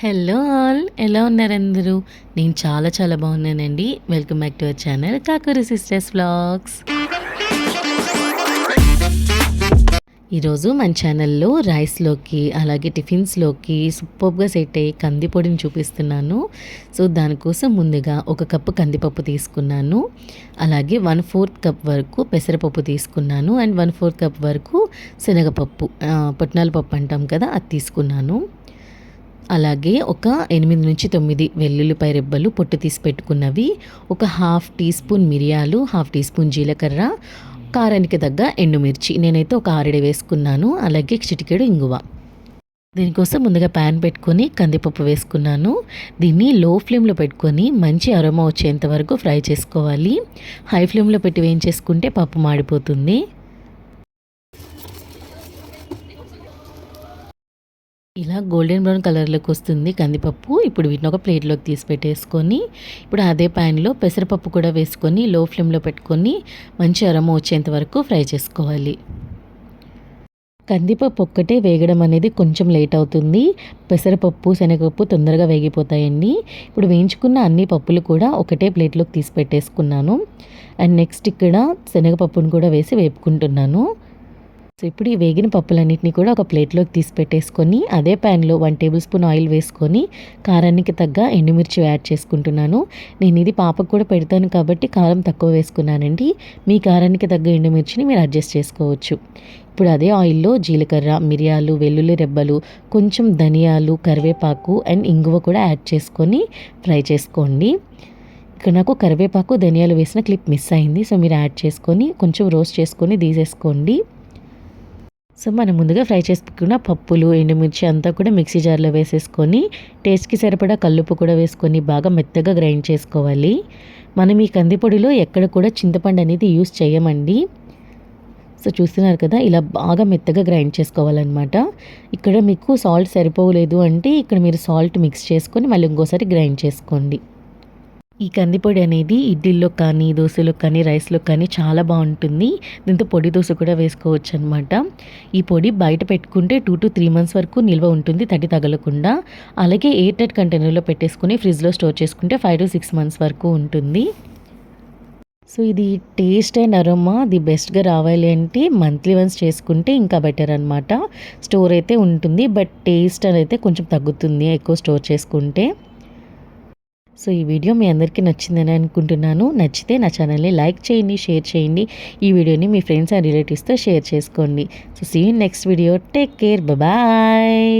Hello all, ఎలా ఉన్నారందరూ? నేను చాలా చాలా బాగున్నానండి. Welcome back to our channel Kakori sisters vlogs. ఈరోజు మన ఛానల్లో రైస్లోకి అలాగే టిఫిన్స్లోకి సూపర్గా సెట్ అయ్యే కందిపొడిని చూపిస్తున్నాను. సో దానికోసం ముందుగా 1 కప్పు కందిపప్పు తీసుకున్నాను. అలాగే 1/4 కప్ వరకు పెసరపప్పు తీసుకున్నాను. అండ్ 1/4 కప్ వరకు శనగపప్పు, పుట్నాల పప్పు అంటాం కదా, అది తీసుకున్నాను. అలాగే ఒక 8-9 వెల్లుల్లిపాయ రెబ్బలు పొట్టు తీసి పెట్టుకున్నవి, ఒక 1/2 టీ స్పూన్ మిరియాలు, 1/2 టీ స్పూన్ జీలకర్ర, కారానికి తగ్గ ఎండుమిర్చి నేనైతే ఒక 6 వేసుకున్నాను. అలాగే చిటికెడు ఇంగువ. దీనికోసం ముందుగా ప్యాన్ పెట్టుకొని కందిపప్పు వేసుకున్నాను. దీన్ని లో ఫ్లేమ్లో పెట్టుకొని మంచి అరోమా వచ్చేంత వరకు ఫ్రై చేసుకోవాలి. హై ఫ్లేమ్లో పెట్టి వేయించేసుకుంటే పప్పు మాడిపోతుంది. ఇలా గోల్డెన్ బ్రౌన్ కలర్లోకి వస్తుంది కందిపప్పు. ఇప్పుడు వీటిని ఒక ప్లేట్లోకి తీసి పెట్టేసుకొని, ఇప్పుడు అదే ప్యాన్లో పెసరపప్పు కూడా వేసుకొని లో ఫ్లేమ్లో పెట్టుకొని మంచి అరోమా వచ్చేంత వరకు ఫ్రై చేసుకోవాలి. కందిపప్పు ఒక్కటే వేగడం అనేది కొంచెం లేట్ అవుతుంది. పెసరపప్పు, శనగపప్పు తొందరగా వేగిపోతాయండి. ఇప్పుడు వేయించుకున్న అన్ని పప్పులు కూడా ఒకటే ప్లేట్లోకి తీసి పెట్టేసుకున్నాను. అండ్ నెక్స్ట్ ఇక్కడ శనగపప్పును కూడా వేసి వేపుకుంటున్నాను. సో ఇప్పుడు ఈ వేగిన పప్పులన్నింటినీ కూడా ఒక ప్లేట్లోకి తీసి పెట్టేసుకొని అదే ప్యాన్లో 1 టేబుల్ స్పూన్ ఆయిల్ వేసుకొని కారానికి తగ్గ ఎండుమిర్చి యాడ్ చేసుకుంటున్నాను. నేను ఇది పాపకు కూడా పెడతాను కాబట్టి కారం తక్కువ వేసుకున్నానండి. మీ కారానికి తగ్గ ఎండుమిర్చిని మీరు అడ్జస్ట్ చేసుకోవచ్చు. ఇప్పుడు అదే ఆయిల్లో జీలకర్ర, మిరియాలు, వెల్లుల్లి రెబ్బలు, కొంచెం ధనియాలు, కరివేపాకు అండ్ ఇంగువ కూడా యాడ్ చేసుకొని ఫ్రై చేసుకోండి. ఇక్కడ నాకు కరివేపాకు, ధనియాలు వేసిన క్లిప్ మిస్ అయింది. సో మీరు యాడ్ చేసుకొని కొంచెం రోస్ట్ చేసుకొని తీసేసుకోండి. సో మనం ముందుగా ఫ్రై చేసుకున్న పప్పులు, ఎండుమిర్చి అంతా కూడా మిక్సీ జార్లో వేసేసుకొని టేస్ట్కి సరిపడా కల్లుప్పు కూడా వేసుకొని బాగా మెత్తగా గ్రైండ్ చేసుకోవాలి. మనం ఈ కందిపొడిలో ఎక్కడ కూడా చింతపండు అనేది యూస్ చేయమండి. సో చూస్తున్నారు కదా, ఇలా బాగా మెత్తగా గ్రైండ్ చేసుకోవాలన్నమాట. ఇక్కడ మీకు సాల్ట్ సరిపోలేదు అంటే ఇక్కడ మీరు సాల్ట్ మిక్స్ చేసుకొని మళ్ళీ ఇంకోసారి గ్రైండ్ చేసుకోండి. ఈ కందిపొడి అనేది ఇడ్లీలో కానీ, దోశలో కానీ, రైస్లో కానీ చాలా బాగుంటుంది. దీంతో పొడి దోశ కూడా వేసుకోవచ్చు అనమాట. ఈ పొడి బయట పెట్టుకుంటే 2 to 3 months వరకు నిల్వ ఉంటుంది, తడి తగలకుండా. అలాగే ఎయిర్ టైట్ కంటైనర్లో పెట్టేసుకుని ఫ్రిడ్జ్లో స్టోర్ చేసుకుంటే 5 to 6 months వరకు ఉంటుంది. సో ఇది టేస్ట్ అండ్ అరోమా ది బెస్ట్గా రావాలి అంటే మంత్లీ వన్స్ చేసుకుంటే ఇంకా బెటర్ అనమాట. స్టోర్ అయితే ఉంటుంది, బట్ టేస్ట్ అనేది కొంచెం తగ్గుతుంది ఎక్కువ స్టోర్ చేసుకుంటే. సో ఈ వీడియో మీ అందరికీ నచ్చిందని అనుకుంటున్నాను. నచ్చితే నా ఛానల్ని లైక్ చేయండి, షేర్ చేయండి. ఈ వీడియోని మీ ఫ్రెండ్స్ అండ్ రిలేటివ్స్తో షేర్ చేసుకోండి. So see you next video. Take care, bye.